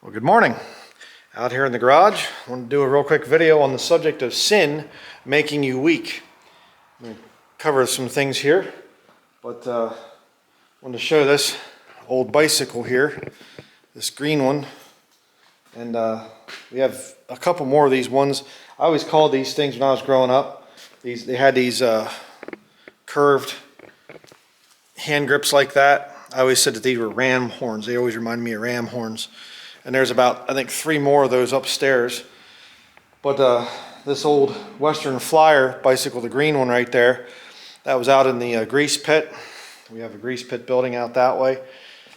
Well, good morning. Out here in the garage, I want to do a real quick video on the subject of sin making you weak. I'm going to cover some things here, but I want to show this old bicycle here, this green one, and we have a couple more of these ones. I always called these things when I was growing up, they had these curved hand grips like that. I always said that these were ram horns. They always reminded me of ram horns. And there's about, I think, 3 more of those upstairs. But this old Western Flyer bicycle, the green one right there, that was out in the grease pit. We have a grease pit building out that way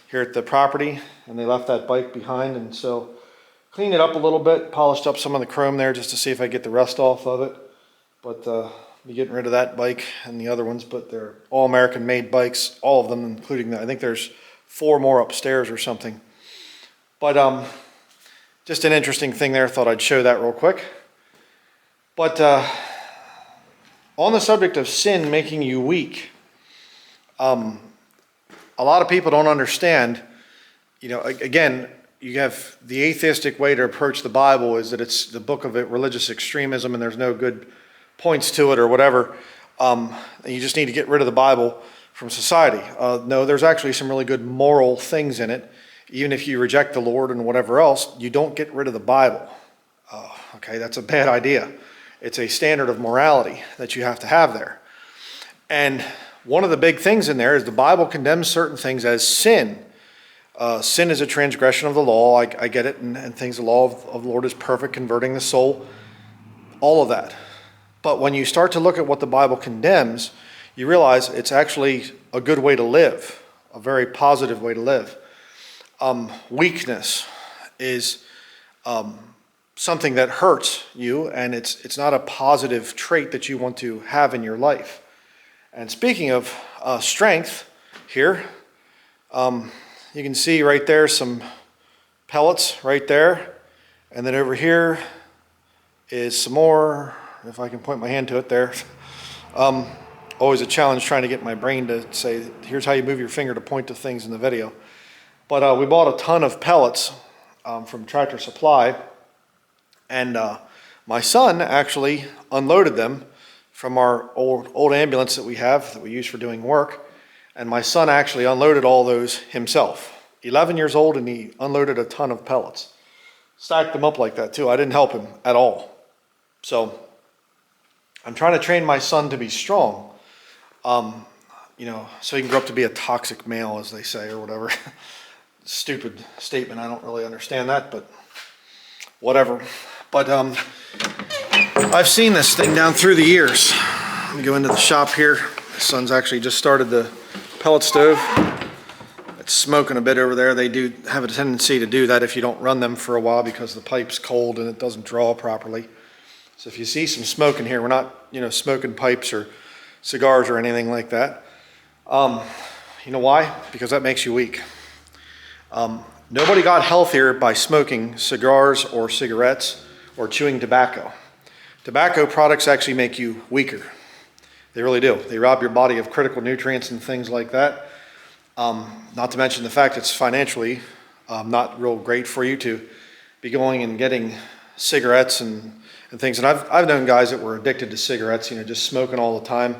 here at the property, and they left that bike behind. And so cleaned it up a little bit, polished up some of the chrome there just to see if I get the rust off of it. But be getting rid of that bike and the other ones, but they're all American made bikes, all of them, including that. I think there's 4 more upstairs or something. But just an interesting thing there. Thought I'd show that real quick. But on the subject of sin making you weak, a lot of people don't understand. You know, again, you have the atheistic way to approach the Bible is that it's the book of religious extremism and there's no good points to it or whatever. And you just need to get rid of the Bible from society. No, there's actually some really good moral things in it. Even if you reject the Lord and whatever else, you don't get rid of the Bible. Okay, that's a bad idea. It's a standard of morality that you have to have there. And one of the big things in there is the Bible condemns certain things as sin. Sin is a transgression of the law. I get it, and things, the law of the Lord is perfect, converting the soul, all of that. But when you start to look at what the Bible condemns, you realize it's actually a good way to live, a very positive way to live. Weakness is something that hurts you, and it's not a positive trait that you want to have in your life. And speaking of strength here, you can see right there some pellets right there, and then over here is some more, if I can point my hand to it there. Always a challenge trying to get my brain to say, here's how you move your finger to point to things in the video. But we bought a ton of pellets from Tractor Supply, and my son actually unloaded them from our old ambulance that we have that we use for doing work, and my son actually unloaded all those himself. 11 years old, and he unloaded a ton of pellets. Stacked them up like that too. I didn't help him at all. So I'm trying to train my son to be strong, you know, so he can grow up to be a toxic male, as they say, or whatever. Stupid statement. I don't really understand that, but whatever. But I've seen this thing down through the years. Let me go into the shop here. My son's actually just started the pellet stove. It's smoking a bit over there. They do have a tendency to do that if you don't run them for a while because the pipe's cold and it doesn't draw properly. So if you see some smoke in here, we're not, you know, smoking pipes or cigars or anything like that. You know why? Because that makes you weak. Nobody got healthier by smoking cigars or cigarettes or chewing tobacco. Tobacco products actually make you weaker. They really do. They rob your body of critical nutrients and things like that. Not to mention the fact it's financially not real great for you to be going and getting cigarettes and things. And I've known guys that were addicted to cigarettes, you know, just smoking all the time.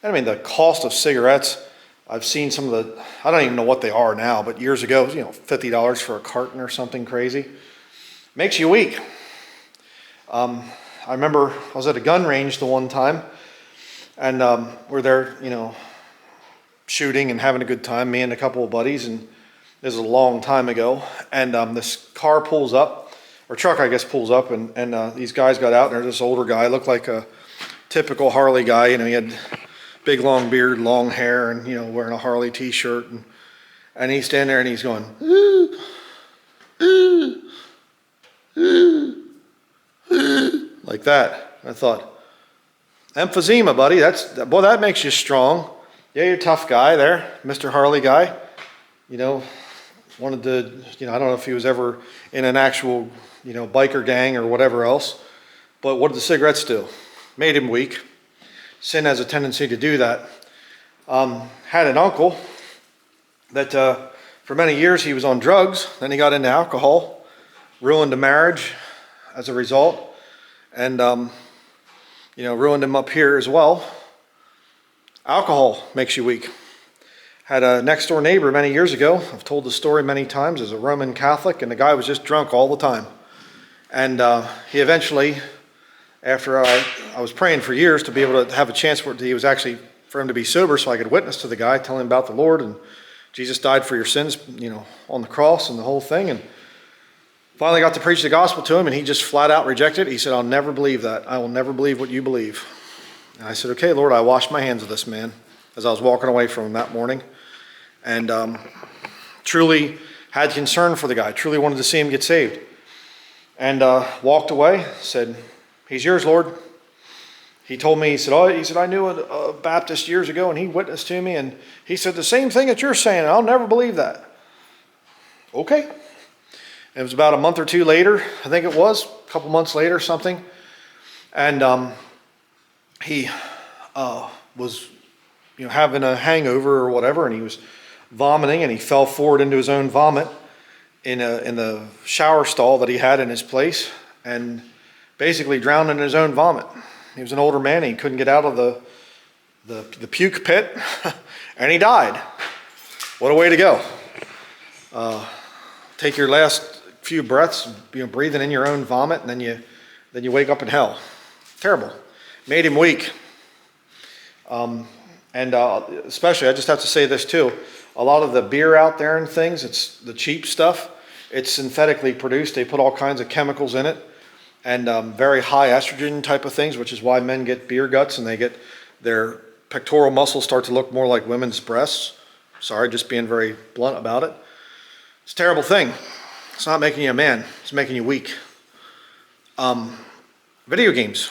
I mean, the cost of cigarettes, I've seen some of the, I don't even know what they are now, but years ago, you know, $50 for a carton or something crazy. Makes you weak. I remember I was at a gun range the one time, and we're there, you know, shooting and having a good time, me and a couple of buddies, and this is a long time ago, and this car pulls up, or truck I guess pulls up, and these guys got out, and there's this older guy, looked like a typical Harley guy, you know, he had big long beard, long hair, and, you know, wearing a Harley t-shirt, and he's standing there and he's going, ooh, ooh, ooh, ooh, like that. I thought, emphysema, buddy, boy, that makes you strong. Yeah, you're a tough guy there, Mr. Harley guy. You know, wanted to, you know, I don't know if he was ever in an actual, you know, biker gang or whatever else, but what did the cigarettes do? Made him weak. Sin has a tendency to do that. Had an uncle that for many years he was on drugs, then he got into alcohol, ruined a marriage as a result, and ruined him up here as well. Alcohol makes you weak. Had a next door neighbor many years ago. I've told the story many times, as a Roman Catholic, and the guy was just drunk all the time. And he eventually, after I was praying for years to be able to have a chance for him to be sober, so I could witness to the guy, tell him about the Lord, and Jesus died for your sins, on the cross and the whole thing. And finally got to preach the gospel to him, and he just flat out rejected it. He said, "I'll never believe that. I will never believe what you believe." And I said, "Okay, Lord," I washed my hands of this man as I was walking away from him that morning. And truly had concern for the guy, truly wanted to see him get saved. And walked away, said, "He's yours, Lord." He told me, he said, "I knew a Baptist years ago, and he witnessed to me, and he said the same thing that you're saying, and I'll never believe that." Okay. And it was about a month or two later, I think it was, a couple months later, something. And he was having a hangover or whatever, and he was vomiting, and he fell forward into his own vomit in the shower stall that he had in his place, and basically drowned in his own vomit. He was an older man, and he couldn't get out of the puke pit, and he died. What a way to go. Take your last few breaths, breathing in your own vomit, and then you wake up in hell. Terrible. Made him weak. Especially, I just have to say this too, a lot of the beer out there and things, it's the cheap stuff, it's synthetically produced. They put all kinds of chemicals in it, and very high estrogen type of things, which is why men get beer guts, and they get their pectoral muscles start to look more like women's breasts. Sorry, just being very blunt about it. It's a terrible thing. It's not making you a man, it's making you weak. Video games.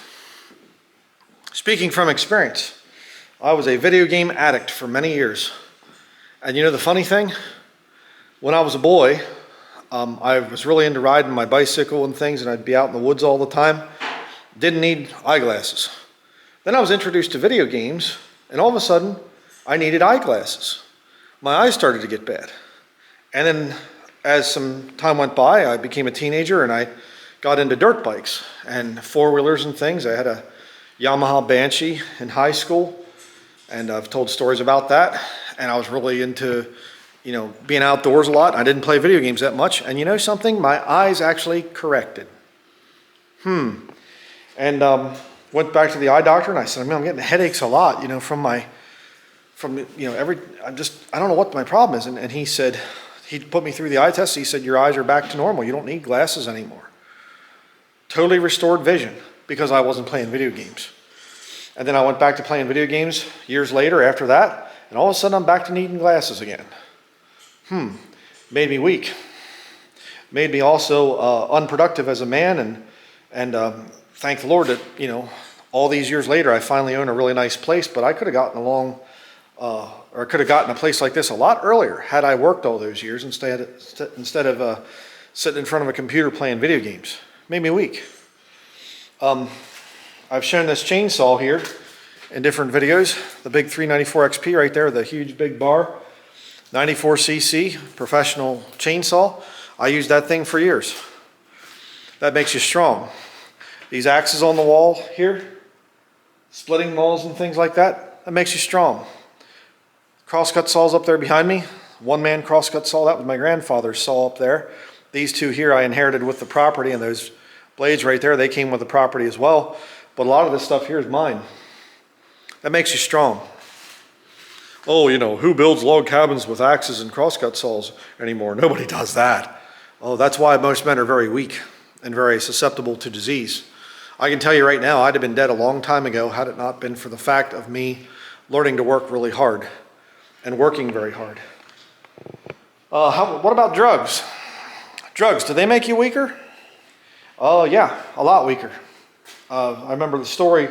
Speaking from experience, I was a video game addict for many years. And the funny thing, when I was a boy, I was really into riding my bicycle and things, and I'd be out in the woods all the time. Didn't need eyeglasses. Then I was introduced to video games, and all of a sudden, I needed eyeglasses. My eyes started to get bad. And then as some time went by, I became a teenager, and I got into dirt bikes and four-wheelers and things. I had a Yamaha Banshee in high school, and I've told stories about that. And I was really into, being outdoors a lot. I didn't play video games that much. And you know something? My eyes actually corrected. And went back to the eye doctor, and I said, I'm getting headaches a lot, I don't know what my problem is. And he said, he put me through the eye test. He said, your eyes are back to normal. You don't need glasses anymore. Totally restored vision because I wasn't playing video games. And then I went back to playing video games years later after that, and all of a sudden I'm back to needing glasses again. Made me weak. Made me also unproductive as a man, and thank the Lord that, all these years later I finally own a really nice place, but I could have gotten along, or could have gotten a place like this a lot earlier had I worked all those years instead of sitting in front of a computer playing video games. Made me weak. I've shown this chainsaw here in different videos. The big 394 XP right there, the huge big bar. 94cc professional chainsaw. I used that thing for years. That makes you strong. These axes on the wall here, splitting mauls and things like that, that makes you strong. Crosscut saws up there behind me. One-man crosscut saw, that was my grandfather's saw up there. These two here I inherited with the property, and those blades right there, they came with the property as well. But a lot of this stuff here is mine. That makes you strong. Oh, who builds log cabins with axes and crosscut saws anymore? Nobody does that. Oh, that's why most men are very weak and very susceptible to disease. I can tell you right now, I'd have been dead a long time ago had it not been for the fact of me learning to work really hard and working very hard. What about drugs? Drugs, do they make you weaker? Oh, yeah, a lot weaker. I remember the story,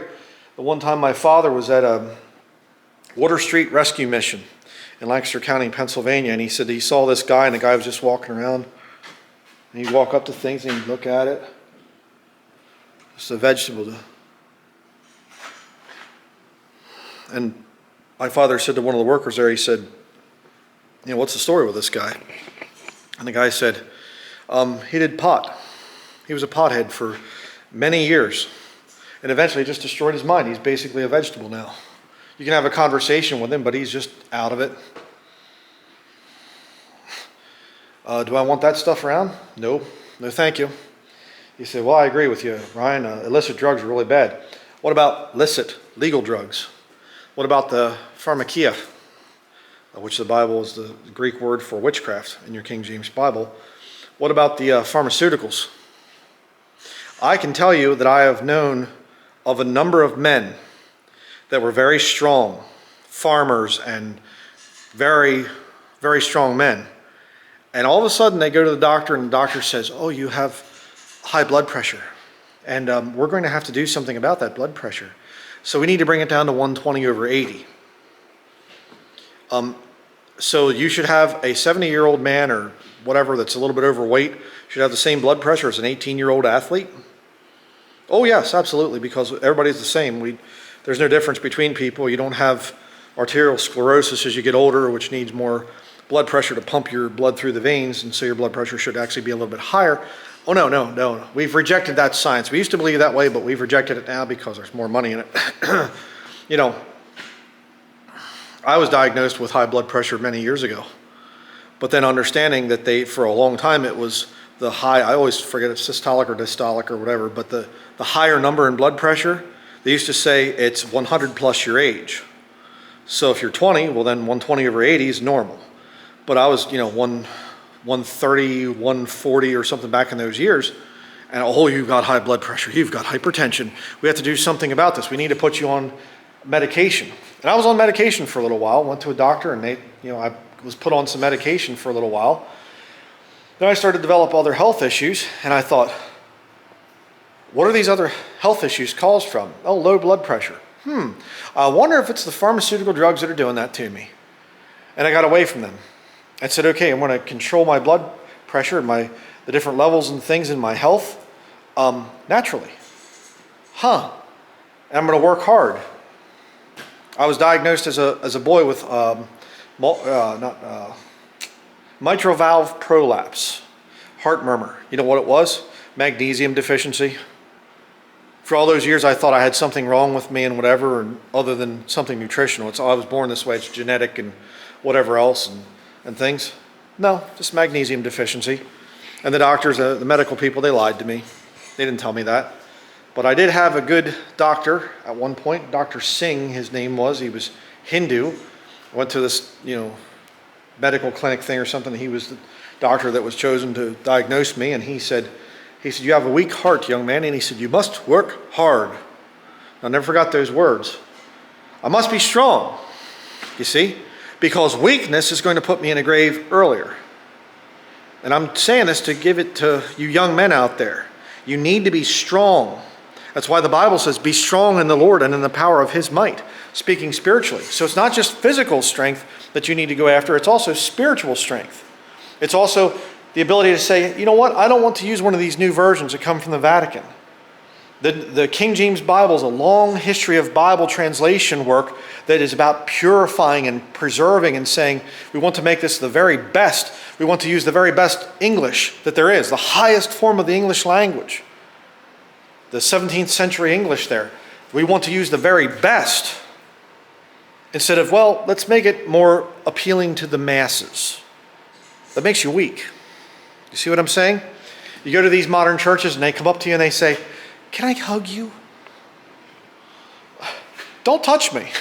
the one time my father was at a Water Street rescue mission in Lancaster County, Pennsylvania, and he said he saw this guy, and the guy was just walking around, and he'd walk up to things and he'd look at it. It's a vegetable. And my father said to one of the workers there, he said, what's the story with this guy? And the guy said, he did pot. He was a pothead for many years. And eventually it just destroyed his mind. He's basically a vegetable now. You can have a conversation with him, but he's just out of it. Do I want that stuff around? No. No, thank you. You say, well, I agree with you, Ryan. Illicit drugs are really bad. What about licit, legal drugs? What about the pharmakia, which the Bible is the Greek word for witchcraft in your King James Bible? What about the pharmaceuticals? I can tell you that I have known of a number of men that were very strong, farmers and very, very strong men. And all of a sudden they go to the doctor and the doctor says, oh, you have high blood pressure. And we're going to have to do something about that blood pressure. So we need to bring it down to 120/80. So you should have a 70-year-old man or whatever that's a little bit overweight should have the same blood pressure as an 18-year-old athlete? Oh yes, absolutely, because everybody's the same. There's no difference between people. You don't have arterial sclerosis as you get older, which needs more blood pressure to pump your blood through the veins, and so your blood pressure should actually be a little bit higher. Oh, no. We've rejected that science. We used to believe that way, but we've rejected it now because there's more money in it. You know, I was diagnosed with high blood pressure many years ago, but then understanding that for a long time, it was the high, I always forget if systolic or dystolic or whatever, but the higher number in blood pressure, they used to say it's 100 plus your age. So if you're 20, well then 120/80 is normal. But I was, 130, 140 or something back in those years. And oh, you've got high blood pressure. You've got hypertension. We have to do something about this. We need to put you on medication. And I was on medication for a little while, went to a doctor and I was put on some medication for a little while. Then I started to develop other health issues and I thought, what are these other health issues caused from? Oh, low blood pressure. I wonder if it's the pharmaceutical drugs that are doing that to me. And I got away from them. I said, okay, I'm going to control my blood pressure and the different levels and things in my health naturally. And I'm going to work hard. I was diagnosed as a boy with mitral valve prolapse, heart murmur. You know what it was? Magnesium deficiency. For all those years, I thought I had something wrong with me and whatever, and other than something nutritional. I was born this way. It's genetic and whatever else and things. No, just magnesium deficiency. And the doctors, the medical people, they lied to me. They didn't tell me that. But I did have a good doctor at one point. Dr. Singh, his name was. He was Hindu. I went to this, medical clinic thing or something. He was the doctor that was chosen to diagnose me, and he said, you have a weak heart, young man, and he said, you must work hard. I never forgot those words. I must be strong, you see, because weakness is going to put me in a grave earlier. And I'm saying this to give it to you young men out there. You need to be strong. That's why the Bible says, be strong in the Lord and in the power of his might, speaking spiritually. So it's not just physical strength that you need to go after, it's also spiritual strength. It's also the ability to say, you know what, I don't want to use one of these new versions that come from the Vatican. The King James Bible is a long history of Bible translation work that is about purifying and preserving and saying, we want to make this the very best. We want to use the very best English that there is, the highest form of the English language. The 17th century English there. We want to use the very best instead of, well, let's make it more appealing to the masses. That makes you weak. You see what I'm saying? You go to these modern churches and they come up to you and they say, can I hug you? Don't touch me.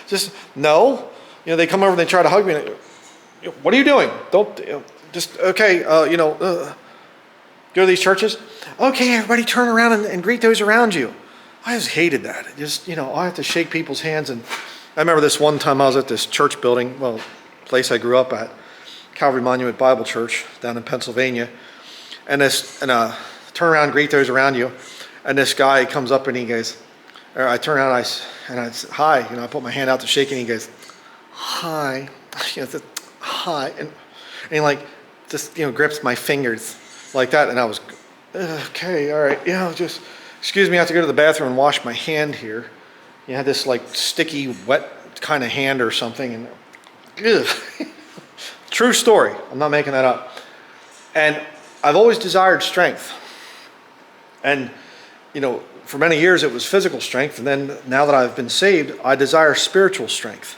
Just no. They come over and they try to hug me. And, what are you doing? Don't okay. Go to these churches. Okay, everybody, turn around and greet those around you. I just hated that. I have to shake people's hands. And I remember this one time I was at this church building, place I grew up at, Calvary Monument Bible Church down in Pennsylvania, and turn around, greet those around you, and this guy comes up and he goes, I turn around and I say, hi, I put my hand out to shake and he goes, hi, hi, and he just grips my fingers like that, and I was, okay, all right, just excuse me, I have to go to the bathroom and wash my hand here. You had this sticky, wet kind of hand or something, and true story. I'm not making that up. And I've always desired strength. And, for many years it was physical strength. And then now that I've been saved, I desire spiritual strength.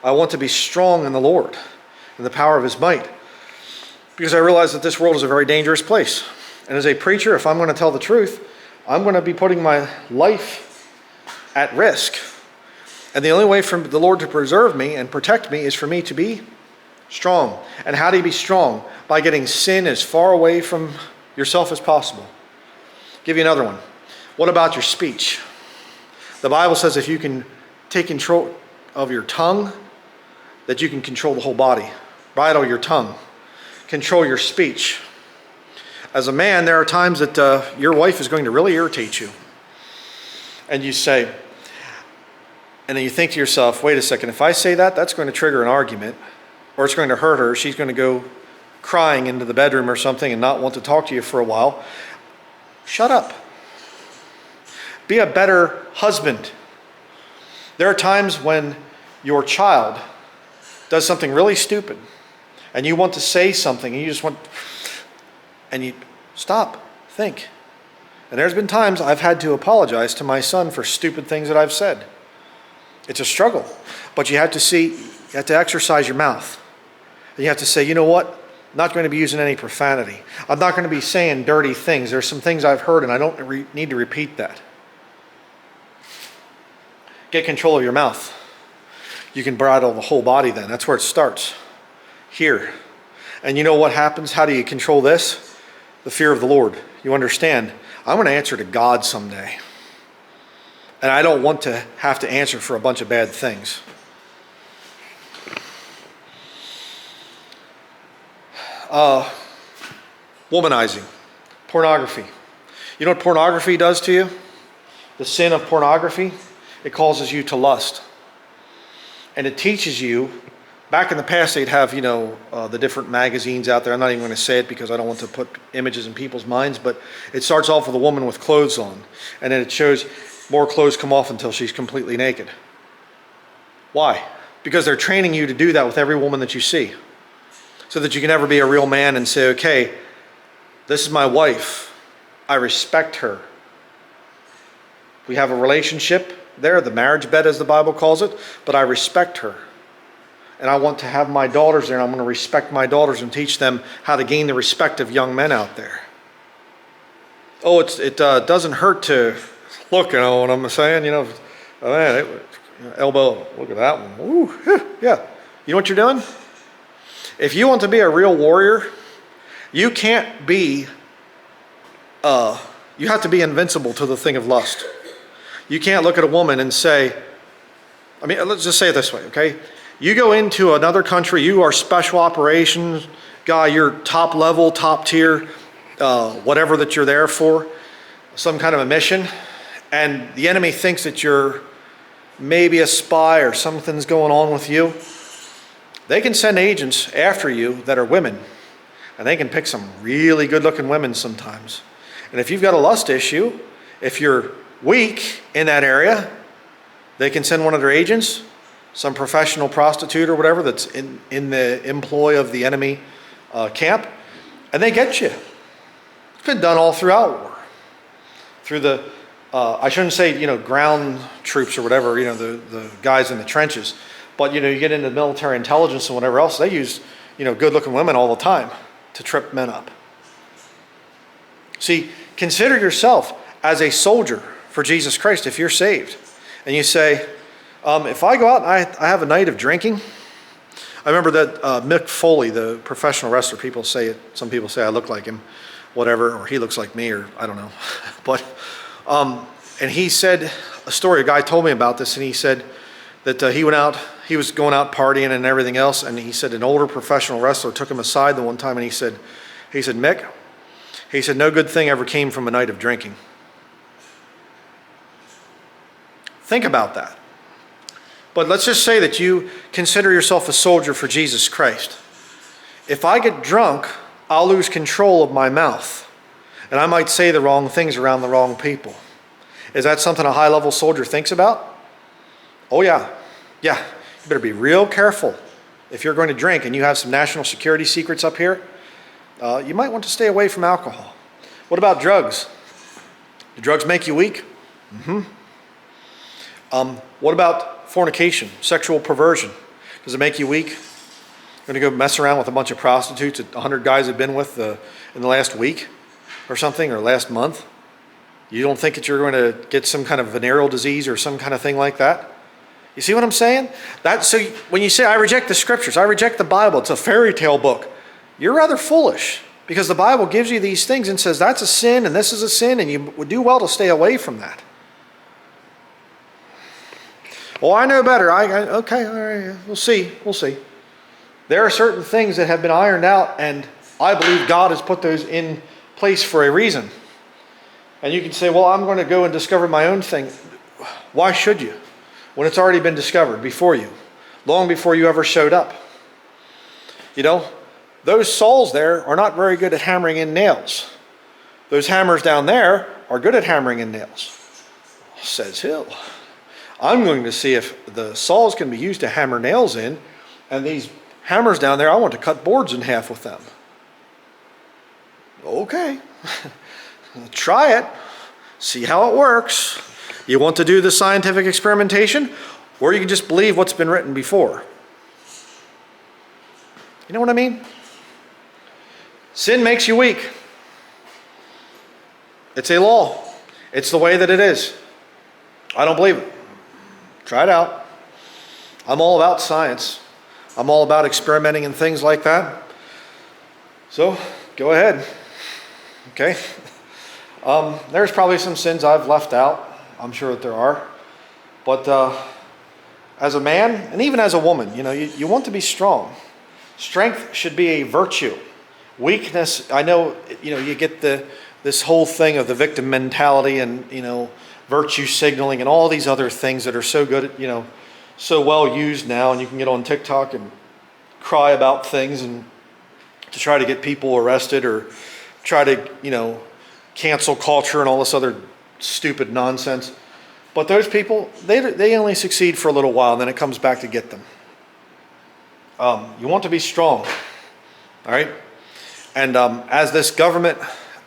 I want to be strong in the Lord and the power of his might. Because I realize that this world is a very dangerous place. And as a preacher, if I'm going to tell the truth, I'm going to be putting my life at risk. And the only way for the Lord to preserve me and protect me is for me to be strong. And how do you be strong? By getting sin as far away from yourself as possible. I'll give you another one. What about your speech? The Bible says if you can take control of your tongue, that you can control the whole body. Bridle your tongue. Control your speech. As a man, there are times that your wife is going to really irritate you. And you say, and then you think to yourself, wait a second, if I say that, that's going to trigger an argument, or it's going to hurt her. She's going to go crying into the bedroom or something and not want to talk to you for a while. Shut up. Be a better husband. There are times when your child does something really stupid and you want to say something and you stop, think. And there's been times I've had to apologize to my son for stupid things that I've said. It's a struggle, but you have to exercise your mouth. And you have to say, you know what? I'm not going to be using any profanity. I'm not going to be saying dirty things. There's some things I've heard and I don't need to repeat that. Get control of your mouth. You can bridle the whole body then. That's where it starts. Here. And you know what happens? How do you control this? The fear of the Lord. You understand, I'm going to answer to God someday. And I don't want to have to answer for a bunch of bad things. Womanizing. Pornography. You know what pornography does to you? The sin of pornography? It causes you to lust. And it teaches you, back in the past they'd have, the different magazines out there. I'm not even going to say it because I don't want to put images in people's minds, but it starts off with a woman with clothes on. And then it shows more clothes come off until she's completely naked. Why? Because they're training you to do that with every woman that you see. So that you can never be a real man and say, okay, this is my wife. I respect her. We have a relationship there, the marriage bed as the Bible calls it, but I respect her. And I want to have my daughters there, and I'm going to respect my daughters and teach them how to gain the respect of young men out there. Oh, it doesn't hurt to look, what I'm saying? Man, elbow, look at that one. Ooh, yeah. You know what you're doing? If you want to be a real warrior, you can't be, you have to be invincible to the thing of lust. You can't look at a woman and say, let's just say it this way, okay? You go into another country, you are special operations guy, you're top level, top tier, whatever that you're there for, some kind of a mission, and the enemy thinks that you're maybe a spy or something's going on with you. They can send agents after you that are women, and they can pick some really good-looking women sometimes. And if you've got a lust issue, if you're weak in that area, they can send one of their agents, some professional prostitute or whatever that's in the employ of the enemy camp, and they get you. It's been done all throughout war. Through the, I shouldn't say, ground troops or whatever, the guys in the trenches, but, you get into military intelligence and whatever else, they use, good-looking women all the time to trip men up. See, consider yourself as a soldier for Jesus Christ if you're saved. And you say, if I go out and I have a night of drinking, I remember that Mick Foley, the professional wrestler, some people say I look like him, whatever, or he looks like me, or I don't know. But, and he said a story, a guy told me about this, and he said that he was going out partying and everything else, and he said an older professional wrestler took him aside the one time, and he said, Mick, he said, no good thing ever came from a night of drinking. Think about that. But let's just say that you consider yourself a soldier for Jesus Christ. If I get drunk, I'll lose control of my mouth. And I might say the wrong things around the wrong people. Is that something a high-level soldier thinks about? Oh, yeah. Yeah. You better be real careful. If you're going to drink and you have some national security secrets up here, you might want to stay away from alcohol. What about drugs? Do drugs make you weak? What about fornication, sexual perversion? Does it make you weak? You're going to go mess around with a bunch of prostitutes that 100 guys have been with in the last week or something, or last month? You don't think that you're going to get some kind of venereal disease or some kind of thing like that? You see what I'm saying? So when you say, I reject the scriptures, I reject the Bible, it's a fairy tale book, you're rather foolish, because the Bible gives you these things and says that's a sin and this is a sin, and you would do well to stay away from that. Well, I know better. Okay, all right, we'll see. There are certain things that have been ironed out, and I believe God has put those in place for a reason. And you can say, well, I'm going to go and discover my own thing. Why should you? When it's already been discovered before you, long before you ever showed up. You know, those saws there are not very good at hammering in nails. Those hammers down there are good at hammering in nails. Says Hill. I'm going to see if the saws can be used to hammer nails in, and these hammers down there, I want to cut boards in half with them. Okay. Try it. See how it works. You want to do the scientific experimentation, or you can just believe what's been written before. You know what I mean? Sin makes you weak. It's a law. It's the way that it is. I don't believe it. Try it out. I'm all about science. I'm all about experimenting and things like that. So, go ahead. Okay? There's probably some sins I've left out. I'm sure that there are. But as a man, and even as a woman, you know, you want to be strong. Strength should be a virtue. Weakness, I know, you know, you get this whole thing of the victim mentality and, you know, virtue signaling and all these other things that are so good, you know, so well used now, and you can get on TikTok and cry about things and to try to get people arrested or try to, you know, cancel culture and all this other stupid nonsense. But those people, they only succeed for a little while, and then it comes back to get them. You want to be strong, all right? And as this government,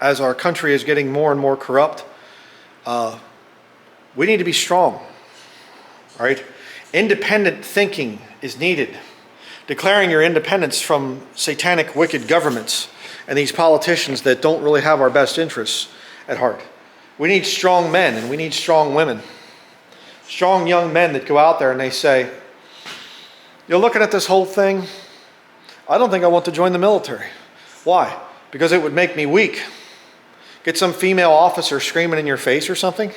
as our country is getting more and more corrupt, we need to be strong, all right? Independent thinking is needed. Declaring your independence from satanic, wicked governments and these politicians that don't really have our best interests at heart. We need strong men and we need strong women. Strong young men that go out there and they say, you're looking at this whole thing, I don't think I want to join the military. Why? Because it would make me weak. Get some female officer screaming in your face or something?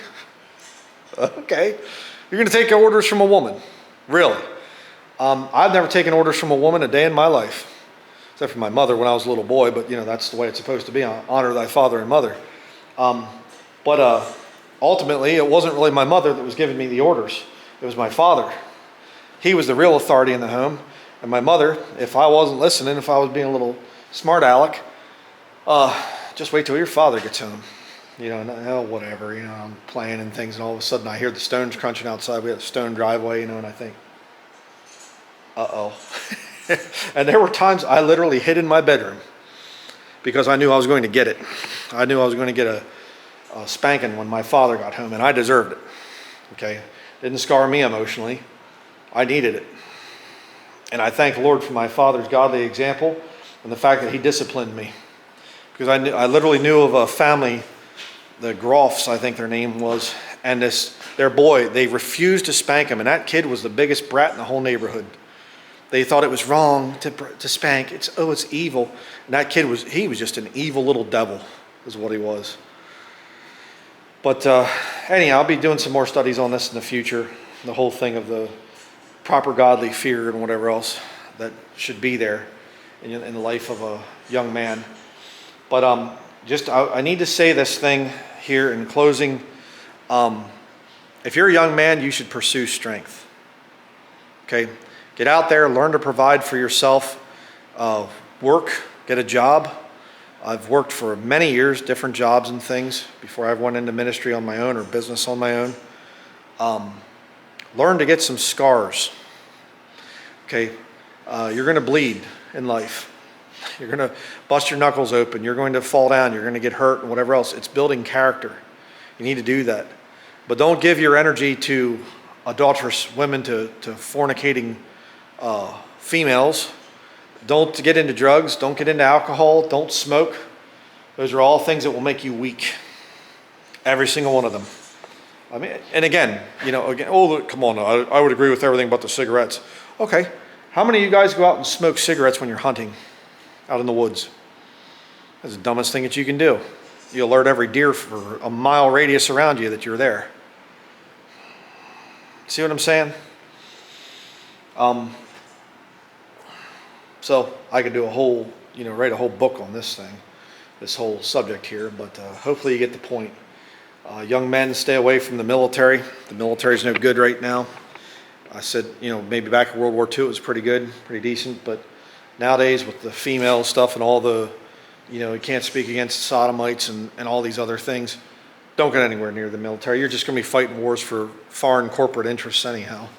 Okay. You're going to take orders from a woman. Really? I've never taken orders from a woman a day in my life. Except for my mother when I was a little boy, but you know, that's the way it's supposed to be. Honor thy father and mother. But ultimately, it wasn't really my mother that was giving me the orders. It was my father. He was the real authority in the home. And my mother, if I wasn't listening, if I was being a little smart aleck, just wait till your father gets home. You know, whatever, you know, I'm playing and things, and all of a sudden I hear the stones crunching outside. We have a stone driveway, you know, and I think, uh-oh. And there were times I literally hid in my bedroom because I knew I was going to get it. I knew I was going to get a spanking when my father got home, and I deserved it. Okay? Didn't scar me emotionally. I needed it. And I thank the Lord for my father's godly example and the fact that he disciplined me. Because I literally knew of a family, the Groffs, I think their name was, and their boy, they refused to spank him, and that kid was the biggest brat in the whole neighborhood. They thought it was wrong to spank. It's evil. And that kid was just an evil little devil, is what he was. But anyhow, I'll be doing some more studies on this in the future. The whole thing of the proper godly fear and whatever else that should be there in the life of a young man. But I need to say this thing here in closing. If you're a young man, you should pursue strength. Okay? Get out there, learn to provide for yourself, work, get a job. I've worked for many years, different jobs and things before I went into ministry on my own or business on my own. Learn to get some scars. Okay? You're going to bleed in life. You're going to bust your knuckles open. You're going to fall down. You're going to get hurt and whatever else. It's building character. You need to do that. But don't give your energy to adulterous women, to fornicating females. Don't get into drugs. Don't get into alcohol. Don't smoke. Those are all things that will make you weak. Every single one of them. I mean, and again, oh, come on, I would agree with everything but the cigarettes. Okay, how many of you guys go out and smoke cigarettes when you're hunting out in the woods? That's the dumbest thing that you can do. You alert every deer for a mile radius around you that you're there. See what I'm saying? So I could do a whole, write a whole book on this thing, this whole subject here, but hopefully you get the point. Young men, stay away from the military. The military's no good right now. I said, maybe back in World War II it was pretty good, pretty decent, but nowadays with the female stuff and all the, you can't speak against sodomites and all these other things. Don't get anywhere near the military. You're just going to be fighting wars for foreign corporate interests anyhow.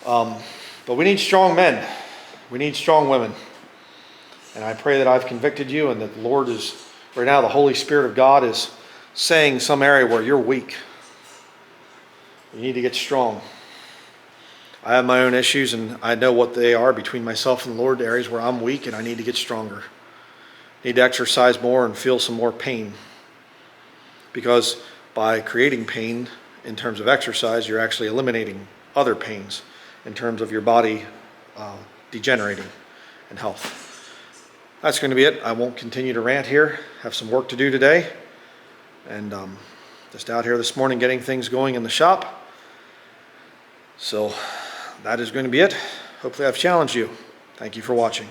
But we need strong men. We need strong women. And I pray that I've convicted you and that the Lord is, right now the Holy Spirit of God is saying some area where you're weak. You need to get strong. I have my own issues and I know what they are between myself and the Lord, the areas where I'm weak and I need to get stronger. I need to exercise more and feel some more pain. Because by creating pain in terms of exercise, you're actually eliminating other pains in terms of your body degenerating and health. That's going to be it. I won't continue to rant here. Have some work to do today. And just out here this morning getting things going in the shop. So that is going to be it. Hopefully I've challenged you. Thank you for watching.